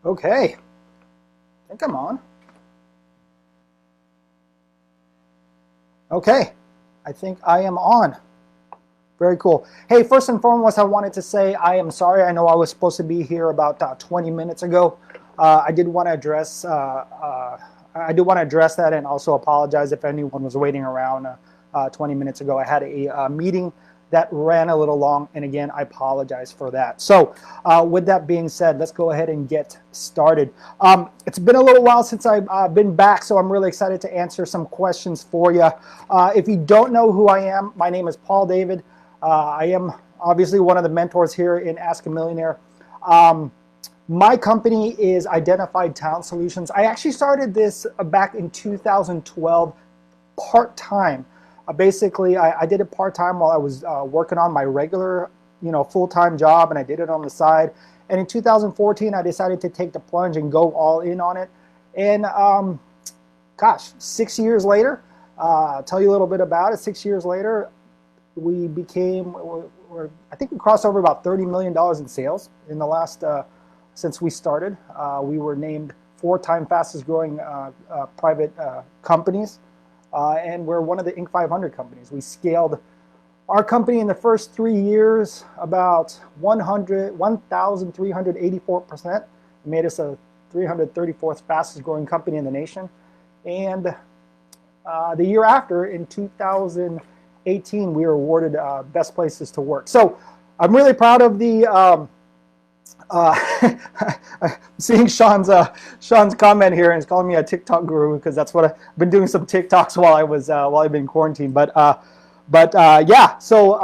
Okay, I think I'm on. Okay, I think I am on. Very cool. Hey, first and foremost, I wanted to say I am sorry. I know I was supposed to be here about 20 minutes ago. I did want to address that and also apologize if anyone was waiting around 20 minutes ago. I had a meeting that ran a little long, and again, I apologize for that. So, with that being said, let's go ahead and get started. It's been a little while since I've been back, so I'm really excited to answer some questions for you. If you don't know who I am, my name is Paul David. I am obviously one of the mentors here in Ask a Millionaire. My company is Identified Talent Solutions. I actually started this back in 2012 part-time. Basically, I did it part-time while I was working on my regular, full-time job, and I did it on the side. And in 2014, I decided to take the plunge and go all in on it. And gosh, 6 years later, I'll tell you a little bit about it. 6 years later, I think we crossed over about $30 million in sales in the last, since we started. We were named 4-time fastest growing private companies. And we're one of the Inc. 500 companies. We scaled our company in the first 3 years about 1,384%. It made us a 334th fastest growing company in the nation. And the year after, in 2018, we were awarded best places to work. So I'm really proud of the seeing Sean's comment here, and he's calling me a TikTok guru because that's what I've been doing, some TikToks while I've been quarantined. But yeah, so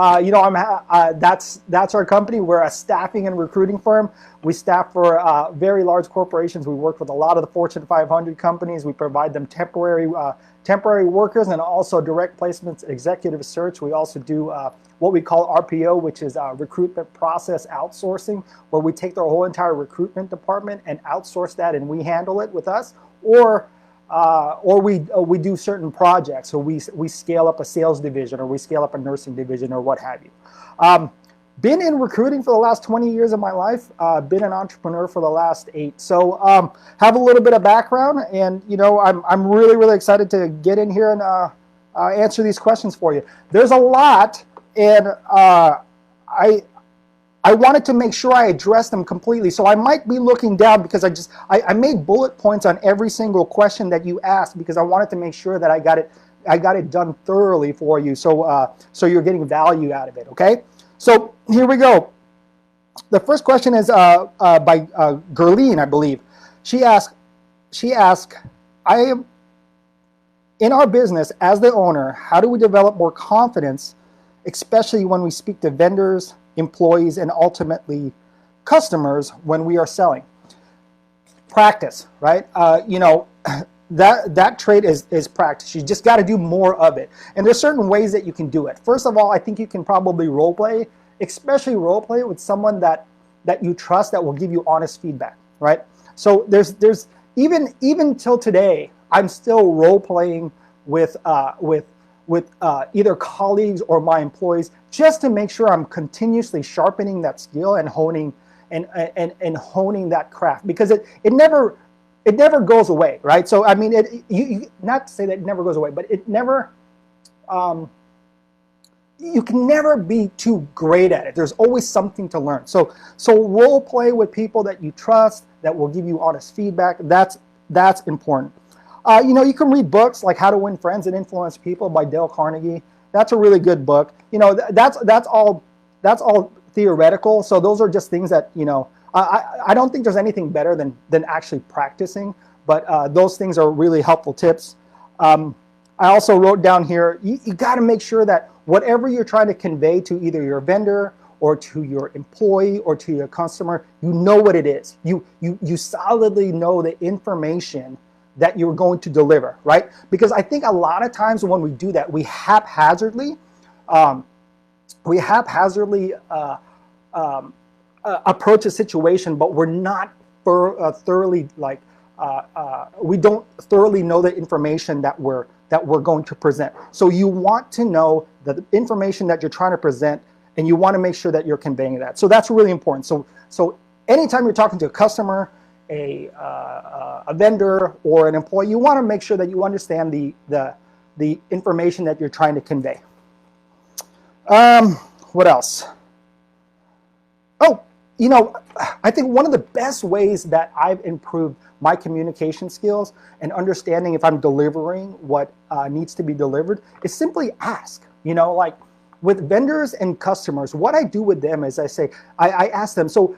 that's our company. We're a staffing and recruiting firm. We staff for very large corporations. We work with a lot of the Fortune 500 companies. We provide them temporary workers and also direct placements, executive search. We also do what we call RPO, which is recruitment process outsourcing, where we take their whole entire recruitment department and outsource that, and we handle it with us, or we do certain projects. So we scale up a sales division, or we scale up a nursing division, or what have you. Been in recruiting for the last 20 years of my life. Been an entrepreneur for the last 8. So have a little bit of background, and I'm really excited to get in here and answer these questions for you. There's a lot, and I wanted to make sure I address them completely. So I might be looking down because I made bullet points on every single question that you asked because I wanted to make sure that I got it done thoroughly for you. So you're getting value out of it. Okay. So here we go. The first question is by Gerline, I believe. She asked, I am in our business as the owner. How do we develop more confidence, especially when we speak to vendors, employees, and ultimately customers when we are selling? Practice, right? That trait is practice. You just got to do more of it. And there's certain ways that you can do it. First of all, I think you can probably role play, especially role play with someone that you trust that will give you honest feedback, right? So there's even till today, I'm still role playing with either colleagues or my employees, just to make sure I'm continuously sharpening that skill and honing honing that craft, because it never goes away, right? So I mean, you not to say that it never goes away, but it never. You can never be too great at it. There's always something to learn. So role play with people that you trust, that will give you honest feedback. That's important. You can read books like How to Win Friends and Influence People by Dale Carnegie. That's a really good book. That's all theoretical. So those are just things that I don't think there's anything better than actually practicing. But those things are really helpful tips. I also wrote down here, you got to make sure that whatever you're trying to convey to either your vendor or to your employee or to your customer, you know what it is. You solidly know the information that you're going to deliver, right? Because I think a lot of times when we do that, we haphazardly approach a situation, but we're not thoroughly we don't thoroughly know the information that we're going to present. So you want to know the information that you're trying to present, and you want to make sure that you're conveying that. So that's really important. So anytime you're talking to a customer, a vendor or an employee, you want to make sure that you understand the information that you're trying to convey. What else? Oh, you know, I think one of the best ways that I've improved my communication skills and understanding if I'm delivering what needs to be delivered is simply ask. You know, like with vendors and customers, what I do with them is I ask them, so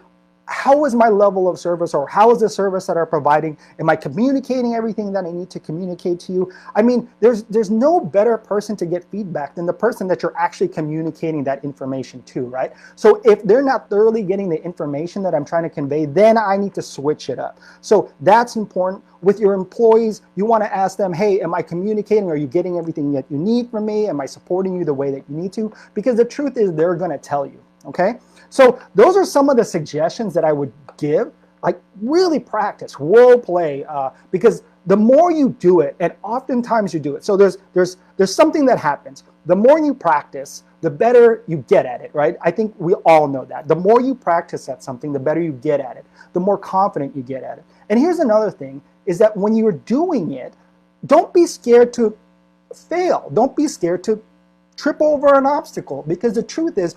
how is my level of service, or how is the service that I'm providing? Am I communicating everything that I need to communicate to you? I mean, there's no better person to get feedback than the person that you're actually communicating that information to, right? So if they're not thoroughly getting the information that I'm trying to convey, then I need to switch it up. So that's important. With your employees, you want to ask them, hey, am I communicating? Are you getting everything that you need from me? Am I supporting you the way that you need to? Because the truth is they're going to tell you, okay? So those are some of the suggestions that I would give. Like, really practice, role play, because the more you do it, and oftentimes you do it. So there's something that happens. The more you practice, the better you get at it, right? I think we all know that. The more you practice at something, the better you get at it, the more confident you get at it. And here's another thing, is that when you're doing it, don't be scared to fail. Don't be scared to trip over an obstacle, because the truth is,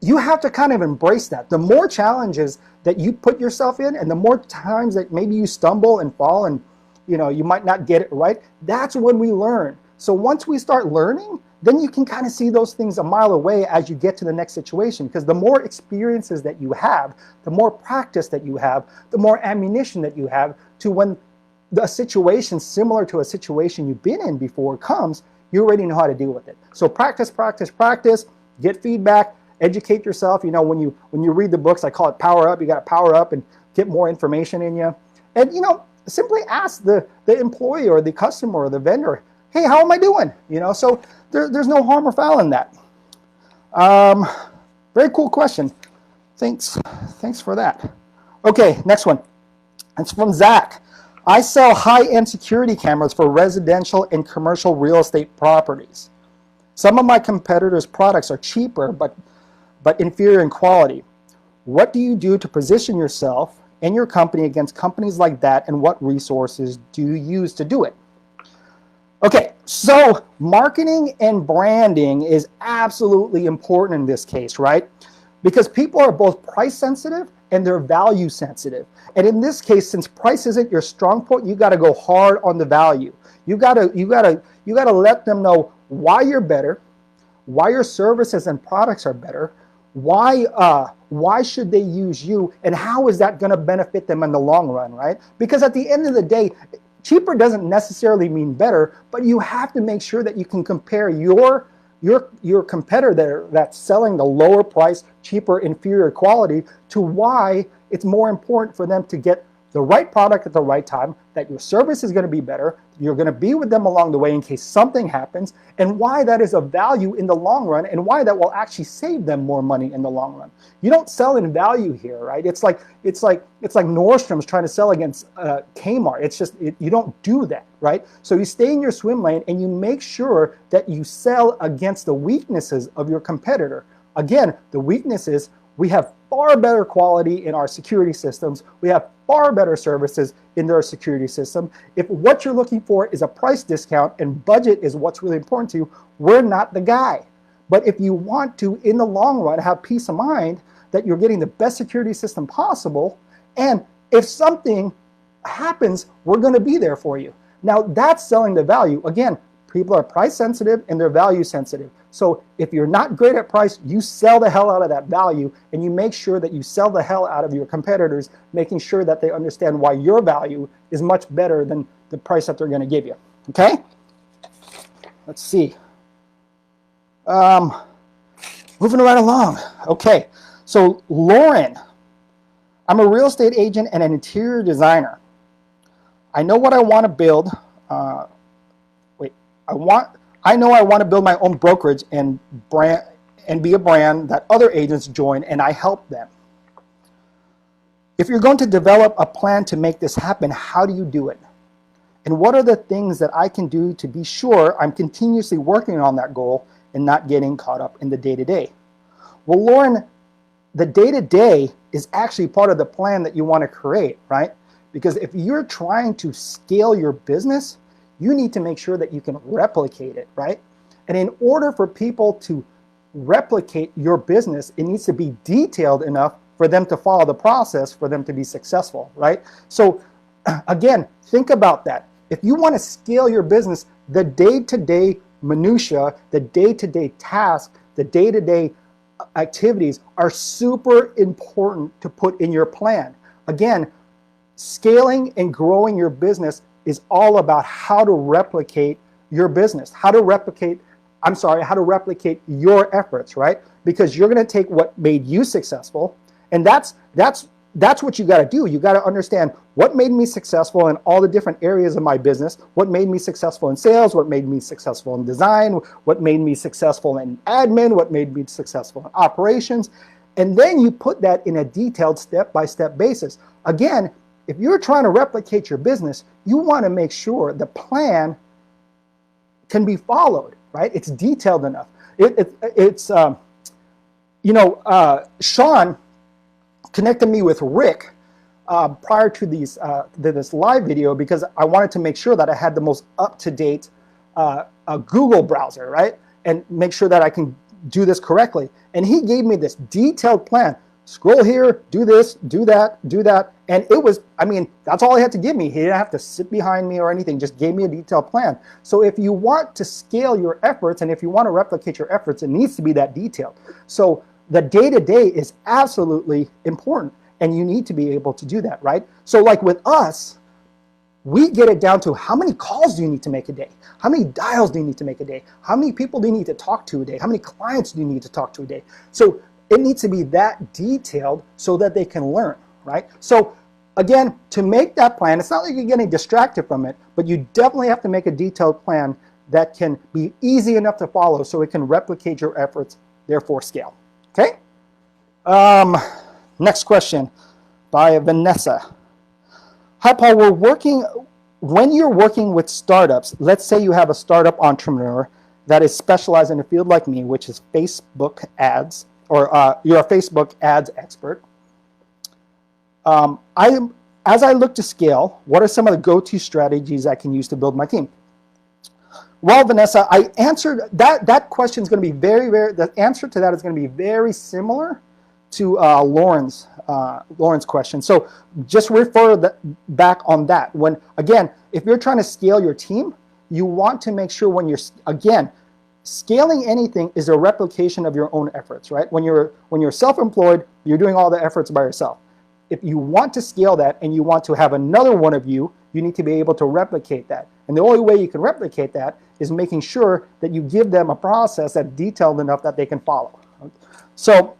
you have to kind of embrace that. The more challenges that you put yourself in, and the more times that maybe you stumble and fall and you might not get it right, that's when we learn. So once we start learning, then you can kind of see those things a mile away as you get to the next situation, because the more experiences that you have, the more practice that you have, the more ammunition that you have to when a situation similar to a situation you've been in before comes, you already know how to deal with it. So practice, practice, practice, get feedback, educate yourself. You know, when you read the books, I call it power up. You got to power up and get more information in you. And, simply ask the employee or the customer or the vendor, hey, how am I doing? So there's no harm or foul in that. Very cool question. Thanks for that. Okay, next one. It's from Zach. I sell high-end security cameras for residential and commercial real estate properties. Some of my competitors' products are cheaper, but inferior in quality. What do you do to position yourself and your company against companies like that, and what resources do you use to do it? Okay, so marketing and branding is absolutely important in this case, right? Because people are both price sensitive and they're value sensitive. And in this case, since price isn't your strong point, you got to go hard on the value. You got to let them know why you're better, why your services and products are better, why should they use you, and how is that going to benefit them in the long run, right? Because at the end of the day, cheaper doesn't necessarily mean better, but you have to make sure that you can compare your competitor that's selling the lower price, cheaper, inferior quality to why it's more important for them to get the right product at the right time, that your service is going to be better, you're going to be with them along the way in case something happens, and why that is of value in the long run, and why that will actually save them more money in the long run. You don't sell in value here, right? It's like Nordstrom's trying to sell against Kmart. It's just you don't do that, right? So you stay in your swim lane and you make sure that you sell against the weaknesses of your competitor. Again, the weaknesses: we have far better quality in our security systems. We have far better services in their security system. If what you're looking for is a price discount and budget is what's really important to you, we're not the guy. But if you want to, in the long run, have peace of mind that you're getting the best security system possible, and if something happens, we're going to be there for you. Now, that's selling the value. Again, people are price sensitive and they're value sensitive. So if you're not great at price, you sell the hell out of that value, and you make sure that you sell the hell out of your competitors, making sure that they understand why your value is much better than the price that they're going to give you. Okay? Let's see. Moving right along. Okay. So Lauren, I'm a real estate agent and an interior designer. I know what I want to build. I know I want to build my own brokerage and be a brand that other agents join, and I help them. If you're going to develop a plan to make this happen, how do you do it? And what are the things that I can do to be sure I'm continuously working on that goal and not getting caught up in the day-to-day? Well, Lauren, the day-to-day is actually part of the plan that you want to create, right? Because if you're trying to scale your business, you need to make sure that you can replicate it, right? And in order for people to replicate your business, it needs to be detailed enough for them to follow the process, for them to be successful, right? So again, think about that. If you want to scale your business, the day-to-day minutia, the day-to-day tasks, the day-to-day activities are super important to put in your plan. Again, scaling and growing your business is all about how to replicate your business, how to replicate your efforts, right? Because you're going to take what made you successful, and that's what you got to do. You got to understand what made me successful in all the different areas of my business, what made me successful in sales, what made me successful in design, what made me successful in admin, what made me successful in operations, and then you put that in a detailed step-by-step basis. Again, if you're trying to replicate your business, you want to make sure the plan can be followed, right? It's detailed enough. Sean connected me with Rick prior to this live video because I wanted to make sure that I had the most up-to-date Google browser, right? And make sure that I can do this correctly. And he gave me this detailed plan. Scroll here, do this, do that, do that. And it was, that's all he had to give me. He didn't have to sit behind me or anything, just gave me a detailed plan. So if you want to scale your efforts and if you want to replicate your efforts, it needs to be that detailed. So the day-to-day is absolutely important and you need to be able to do that, right? So like with us, we get it down to how many calls do you need to make a day? How many dials do you need to make a day? How many people do you need to talk to a day? How many clients do you need to talk to a day? So it needs to be that detailed so that they can learn, right? So again, to make that plan, it's not like you're getting distracted from it, but you definitely have to make a detailed plan that can be easy enough to follow so it can replicate your efforts, therefore scale. Okay? Next question by Vanessa. Hi, Paul. When you're working with startups, let's say you have a startup entrepreneur that is specialized in a field like me, which is Facebook ads, or you're a Facebook ads expert. As I look to scale, what are some of the go-to strategies I can use to build my team? Well, Vanessa, I answered that question is going to be the answer to that is going to be very similar to Lauren's question. So just refer back on that. Again, if you're trying to scale your team, you want to make sure scaling anything is a replication of your own efforts, right? When you're self-employed, you're doing all the efforts by yourself. If you want to scale that and you want to have another one of you, you need to be able to replicate that. And the only way you can replicate that is making sure that you give them a process that's detailed enough that they can follow. So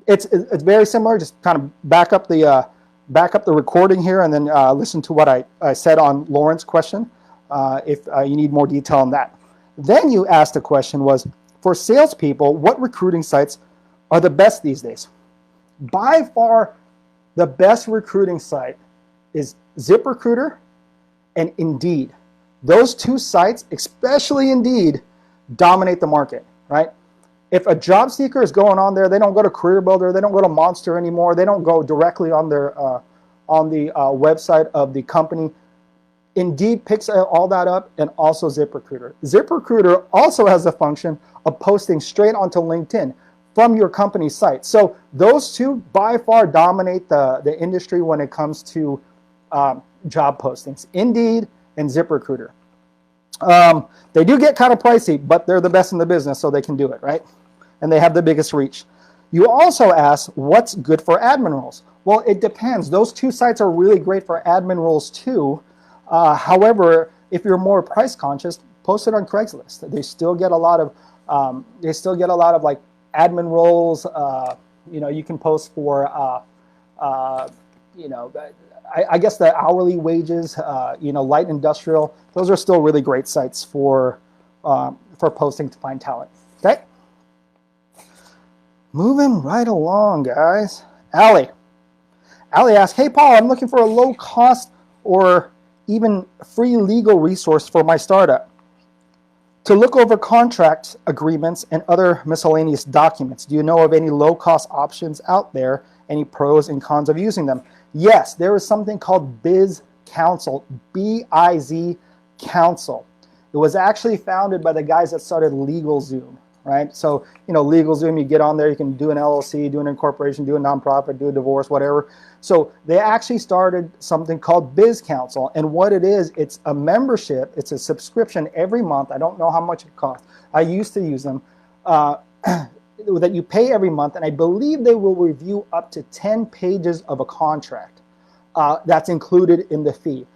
it's very similar. Just kind of back up the recording here and then listen to what I said on Lauren's question if you need more detail on that. Then you asked the question was, for salespeople, what recruiting sites are the best these days? By far, the best recruiting site is ZipRecruiter and Indeed. Those two sites, especially Indeed, dominate the market, right? If a job seeker is going on there, they don't go to Career Builder, they don't go to Monster anymore, they don't go directly on their on the website of the company. Indeed picks all that up, and also ZipRecruiter. ZipRecruiter also has the function of posting straight onto LinkedIn from your company's site. So those two by far dominate the industry when it comes to job postings, Indeed and ZipRecruiter. They do get kind of pricey, but they're the best in the business, so they can do it, right? And they have the biggest reach. You also asked, what's good for admin roles? Well, it depends. Those two sites are really great for admin roles too. However, if you're more price conscious, post it on Craigslist. They still get a lot of like admin roles. You can post for I guess the hourly wages. Light industrial. Those are still really great sites for posting to find talent. Okay. Moving right along, guys. Allie asked, hey Paul, I'm looking for a low cost or even free legal resource for my startup to look over contract agreements and other miscellaneous documents. Do you know of any low-cost options out there? Any pros and cons of using them? Yes, there is something called Biz Counsel, B-I-Z Counsel. It was actually founded by the guys that started LegalZoom, right? So, LegalZoom, you get on there, you can do an LLC, do an incorporation, do a nonprofit, do a divorce, whatever. So they actually started something called Biz Counsel. And what it is, it's a membership, it's a subscription every month. I don't know how much it costs. I used to use them. That you pay every month, and I believe they will review up to 10 pages of a contract. That's included in the fee.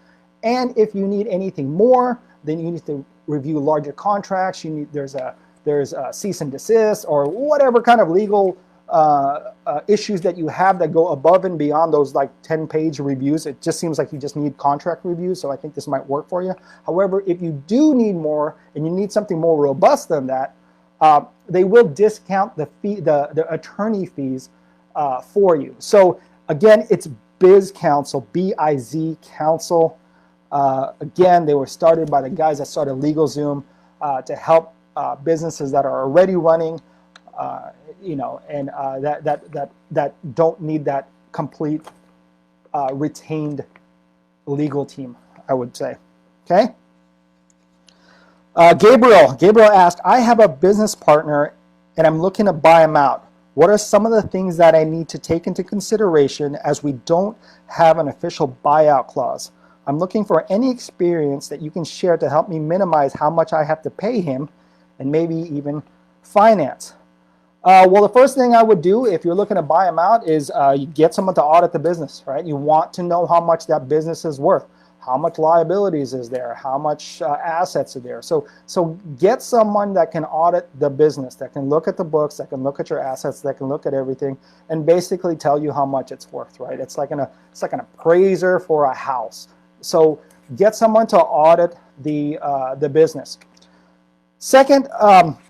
And if you need anything more, then you need to review larger contracts. There's a cease and desist or whatever kind of legal issues that you have that go above and beyond those like 10-page reviews. It just seems like you just need contract reviews, so I think this might work for you. However, if you do need more and you need something more robust than that, they will discount the fee, the attorney fees for you. So again, it's Biz Counsel, B-I-Z Counsel. Again, they were started by the guys that started LegalZoom to help businesses that are already running, and that don't need that complete retained legal team, I would say. Okay. Gabriel asked, I have a business partner and I'm looking to buy him out. What are some of the things that I need to take into consideration as we don't have an official buyout clause? I'm looking for any experience that you can share to help me minimize how much I have to pay him and maybe even finance. Well, the first thing I would do if you're looking to buy him out is you get someone to audit the business, right? You want to know how much that business is worth. How much liabilities is there? How much assets are there? So get someone that can audit the business, that can look at the books, that can look at your assets, that can look at everything, and basically tell you how much it's worth, right? It's like an appraiser for a house. So get someone to audit the business. Second,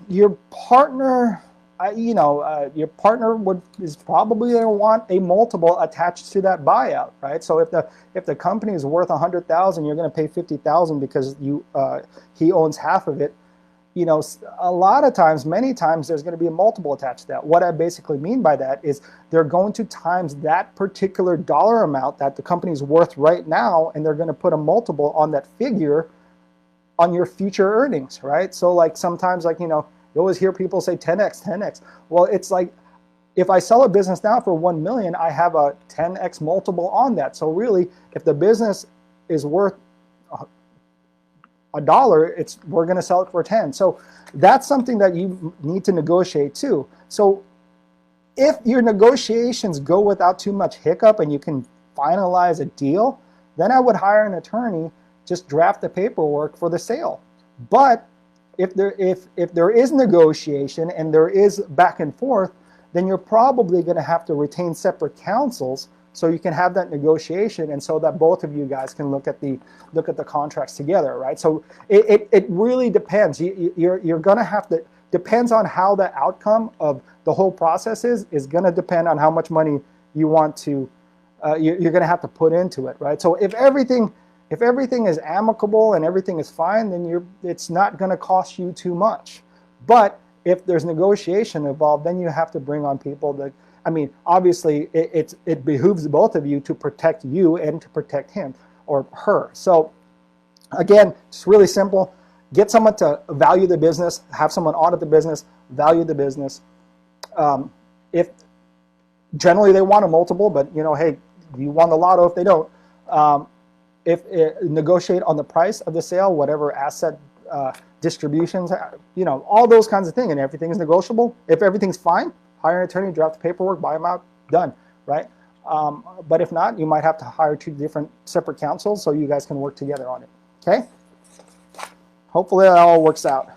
your partner. Your partner is probably going to want a multiple attached to that buyout, right? So if the company is worth $100,000, you're going to pay $50,000 because he owns half of it. A lot of times, many times, there's going to be a multiple attached to that. What I basically mean by that is they're going to times that particular dollar amount that the company's worth right now, and they're going to put a multiple on that figure on your future earnings, right? So like sometimes you always hear people say 10x, 10x. Well, it's like if I sell a business now for $1 million, I have a 10x multiple on that. So really, if the business is worth $1, we're going to sell it for 10. So that's something that you need to negotiate too. So if your negotiations go without too much hiccup and you can finalize a deal, then I would hire an attorney, just draft the paperwork for the sale. But if there is negotiation and there is back and forth, then you're probably going to have to retain separate counsels so you can have that negotiation, and so that both of you guys can look at the contracts together, right? So it really depends. You're going to have to, depends on how the outcome of the whole process is going to depend on how much money you want to you're going to have to put into it, right? So if everything is amicable and everything is fine, then it's not going to cost you too much. But if there's negotiation involved, then you have to bring on people that, obviously it behooves both of you to protect you and to protect him or her. So again, it's really simple. Get someone to value the business, have someone audit the business, value the business. If generally they want a multiple, but hey, you won the lotto if they don't. Negotiate on the price of the sale, whatever asset distributions, all those kinds of things, and everything is negotiable. If everything's fine, hire an attorney, draft the paperwork, buy them out, done, right? But if not, you might have to hire two different separate counsels so you guys can work together on it, okay? Hopefully that all works out.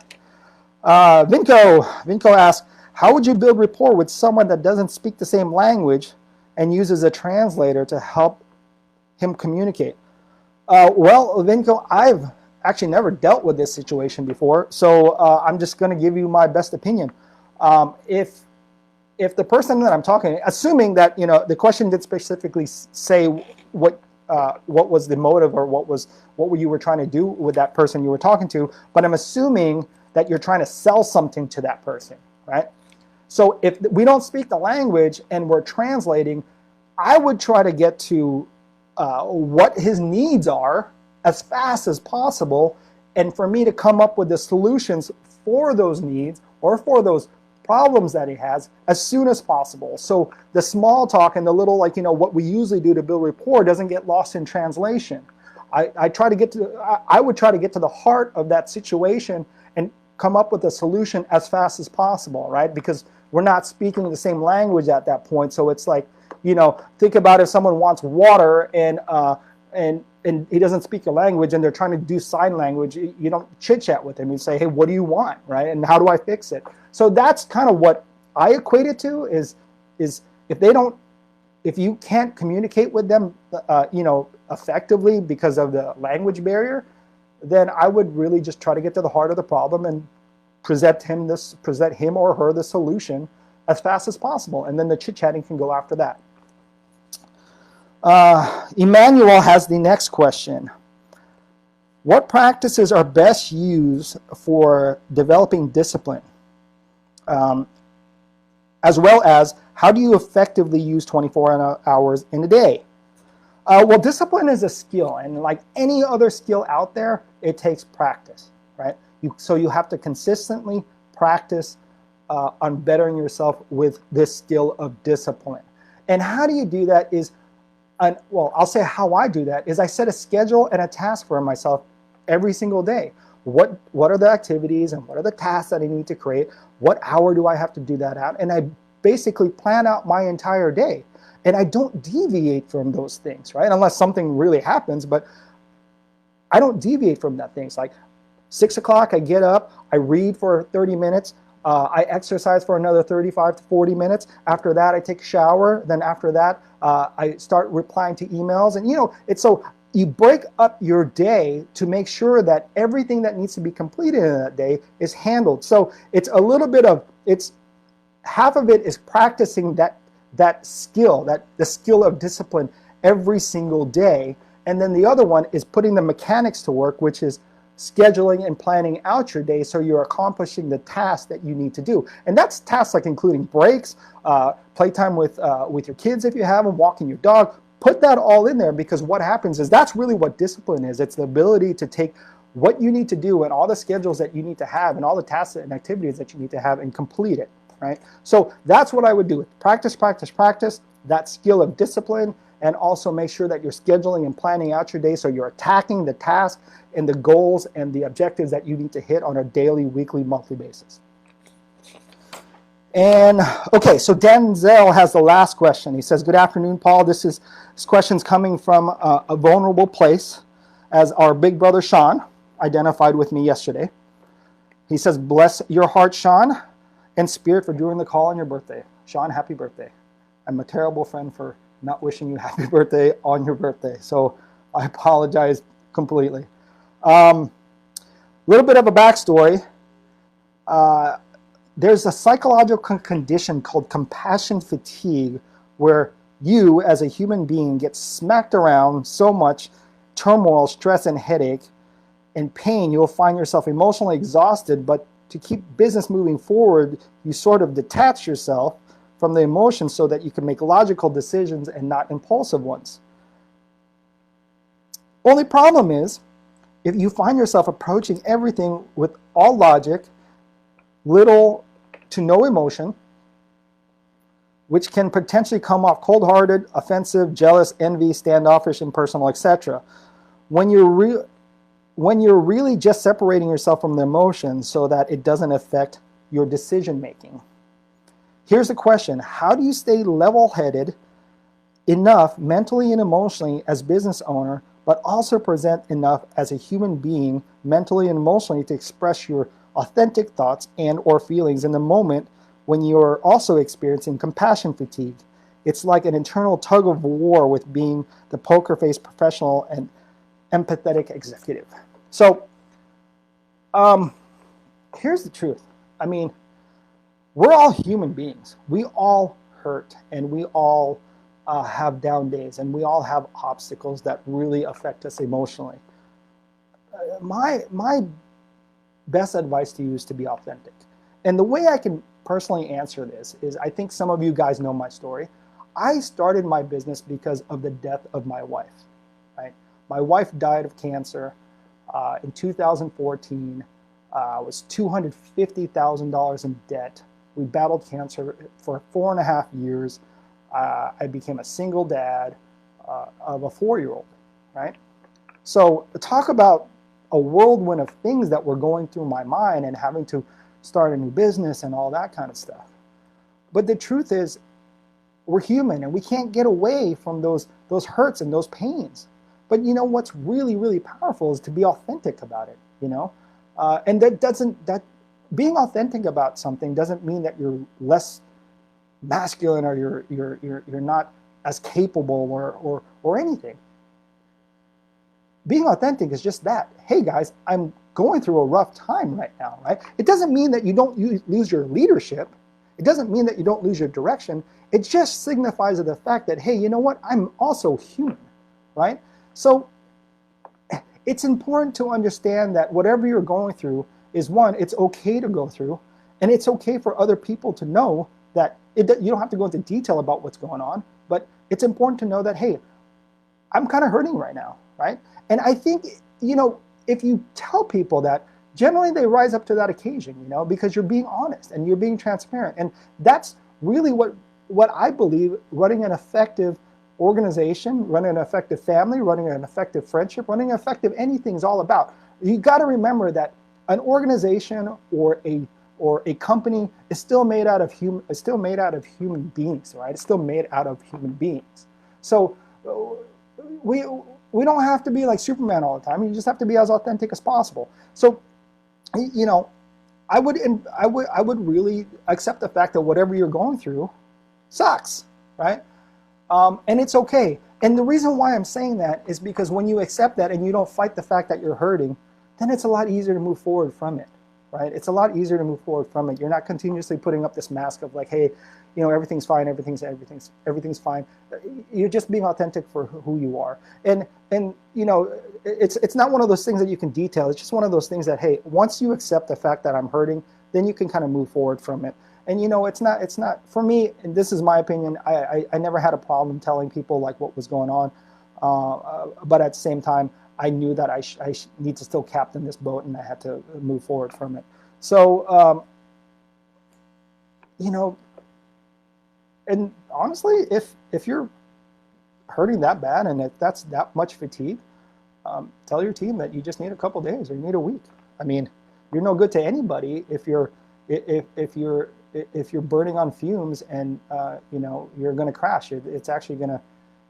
Vinco asks, how would you build rapport with someone that doesn't speak the same language and uses a translator to help him communicate? Well, Vinco, I've actually never dealt with this situation before, so I'm just going to give you my best opinion. If the person that I'm talking, assuming that the question did specifically say what was the motive or what you were trying to do with that person you were talking to, but I'm assuming that you're trying to sell something to that person, right? So if we don't speak the language and we're translating, I would try to get to what his needs are as fast as possible, and for me to come up with the solutions for those needs or for those problems that he has as soon as possible. So the small talk and the little, like, what we usually do to build rapport doesn't get lost in translation. I would try to get to the heart of that situation and come up with a solution as fast as possible, right? Because we're not speaking the same language at that point. So it's like, think about if someone wants water and he doesn't speak your language and they're trying to do sign language, you don't chit chat with him. You say, hey, what do you want, right? And how do I fix it? So that's kind of what I equate it to is if you can't communicate with them, effectively because of the language barrier, then I would really just try to get to the heart of the problem and present him or her the solution as fast as possible. And then the chit-chatting can go after that. Emmanuel has the next question. What practices are best used for developing discipline? As well as, how do you effectively use 24 hours in a day? Well, discipline is a skill, and like any other skill out there, it takes practice, right? So you have to consistently practice on bettering yourself with this skill of discipline. And how do you do that is, well, I'll say how I do that is I set a schedule and a task for myself every single day. What are the activities and what are the tasks that I need to create? What hour do I have to do that at? And I basically plan out my entire day. And I don't deviate from those things, right? Unless something really happens, but I don't deviate from that things. Like 6 o'clock, I get up, I read for 30 minutes, I exercise for another 35 to 40 minutes. After that, I take a shower. Then after that, I start replying to emails. And it's so you break up your day to make sure that everything that needs to be completed in that day is handled. So it's a little bit of, half of it is practicing that skill, the skill of discipline every single day. And then the other one is putting the mechanics to work, which is scheduling and planning out your day so you're accomplishing the tasks that you need to do. And that's tasks like including breaks, playtime with your kids if you have them, walking your dog. Put that all in there, because what happens is that's really what discipline is. It's the ability to take what you need to do and all the schedules that you need to have and all the tasks and activities that you need to have and complete it, right? So that's what I would do. Practice, practice, practice, that skill of discipline, and also make sure that you're scheduling and planning out your day so you're attacking the task and the goals and the objectives that you need to hit on a daily, weekly, monthly basis. And okay, so Denzel has the last question. He says, good afternoon, Paul. This question's coming from a vulnerable place, as our big brother Sean identified with me yesterday. He says, bless your heart, Sean, and spirit for doing the call on your birthday. Sean, happy birthday. I'm a terrible friend for not wishing you happy birthday on your birthday, so I apologize completely. Little bit of a backstory. There's a psychological condition called compassion fatigue, where you as a human being get smacked around so much turmoil, stress, and headache and pain, you'll find yourself emotionally exhausted. But to keep business moving forward, you sort of detach yourself from the emotions so that you can make logical decisions and not impulsive ones. Only problem is, if you find yourself approaching everything with all logic, little to no emotion, which can potentially come off cold-hearted, offensive, jealous, envy, standoffish, impersonal, etc. When you're really just separating yourself from the emotions so that it doesn't affect your decision-making. Here's the question: how do you stay level-headed enough mentally and emotionally as business owner, but also present enough as a human being mentally and emotionally to express your authentic thoughts and or feelings in the moment when you're also experiencing compassion fatigue? It's like an internal tug of war with being the poker face professional and empathetic executive. So here's the truth. I mean, we're all human beings. We all hurt, and we all have down days, and we all have obstacles that really affect us emotionally. My best advice to you is to be authentic. And the way I can personally answer this is, I think some of you guys know my story. I started my business because of the death of my wife, right? My wife died of cancer in 2014. I was $250,000 in debt. We battled cancer for 4.5 years. I became a single dad of a 4-year-old, right? So talk about a whirlwind of things that were going through my mind and having to start a new business and all that kind of stuff. But the truth is, we're human and we can't get away from those hurts and those pains. But you know what's really, really powerful is to be authentic about it, you know? And that being authentic about something doesn't mean that you're less masculine or you're not as capable or anything. Being authentic is just that. Hey guys, I'm going through a rough time right now, right? It doesn't mean that you don't lose your leadership. It doesn't mean that you don't lose your direction. It just signifies the fact that, hey, you know what? I'm also human, right? So it's important to understand that whatever you're going through is, one, it's okay to go through, and it's okay for other people to know that you don't have to go into detail about what's going on, but it's important to know that, hey, I'm kind of hurting right now, right? And I think, you know, if you tell people that, generally they rise up to that occasion, you know, because you're being honest and you're being transparent. And that's really what I believe running an effective organization, running an effective family, running an effective friendship, running an effective anything is all about. You got to remember that an organization or a company is still made out of human beings, right? It's still made out of human beings. So we don't have to be like Superman all the time. You just have to be as authentic as possible. So, you know, I would really accept the fact that whatever you're going through sucks, right? And it's okay. And the reason why I'm saying that is because when you accept that and you don't fight the fact that you're hurting, then it's a lot easier to move forward from it, right? It's a lot easier to move forward from it. You're not continuously putting up this mask of like, hey, you know, everything's fine, everything's fine. You're just being authentic for who you are. And you know, it's not one of those things that you can detail. It's just one of those things that, hey, once you accept the fact that I'm hurting, then you can kind of move forward from it. And you know, it's not for me, and this is my opinion, I never had a problem telling people like what was going on. But at the same time, I knew that I need to still captain this boat and I had to move forward from it. So, you know, and honestly, if you're hurting that bad and if that's that much fatigue, tell your team that you just need a couple days or you need a week. I mean, you're no good to anybody if you're burning on fumes and you know, you're going to crash. It's actually going to,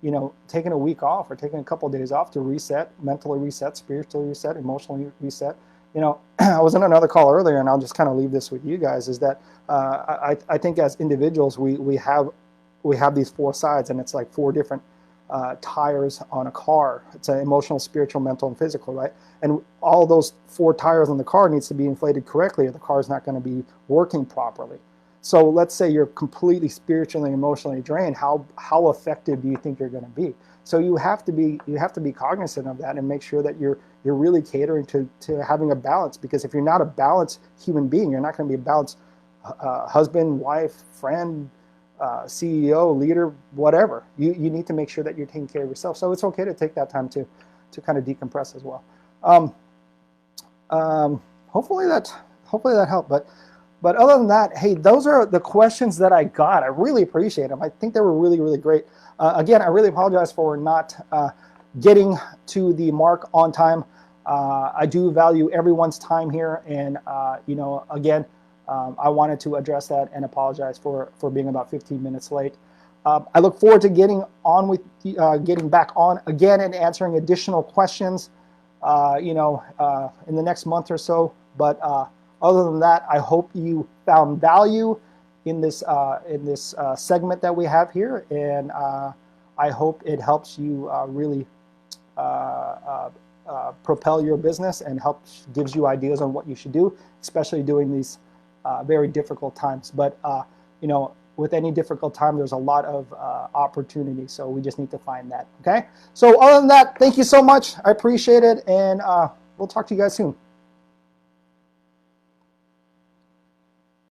you know, taking a week off or taking a couple of days off to reset, mentally reset, spiritually reset, emotionally reset. You know, I was in another call earlier, and I'll just kind of leave this with you guys, is that I think as individuals, we have these 4 sides, and it's like 4 different tires on a car. It's an emotional, spiritual, mental, and physical, right? And all those 4 tires on the car needs to be inflated correctly, or the car is not going to be working properly. So let's say you're completely spiritually and emotionally drained. How effective do you think you're going to be? So you have to be cognizant of that and make sure that you're really catering to having a balance. Because if you're not a balanced human being, you're not going to be a balanced husband, wife, friend, CEO, leader, whatever. You need to make sure that you're taking care of yourself. So it's okay to take that time to kind of decompress as well. Hopefully that helped. But other than that, hey, those are the questions that I got. I really appreciate them. I think they were really, really great. Again, I really apologize for not getting to the mark on time. I do value everyone's time here, and you know, again, I wanted to address that and apologize for being about 15 minutes late. I look forward to getting back on again and answering additional questions, you know, in the next month or so. But other than that, I hope you found value in this segment that we have here, and I hope it helps you really propel your business and gives you ideas on what you should do, especially during these very difficult times. But you know, with any difficult time, there's a lot of opportunity. So we just need to find that. Okay. So other than that, thank you so much. I appreciate it, and we'll talk to you guys soon.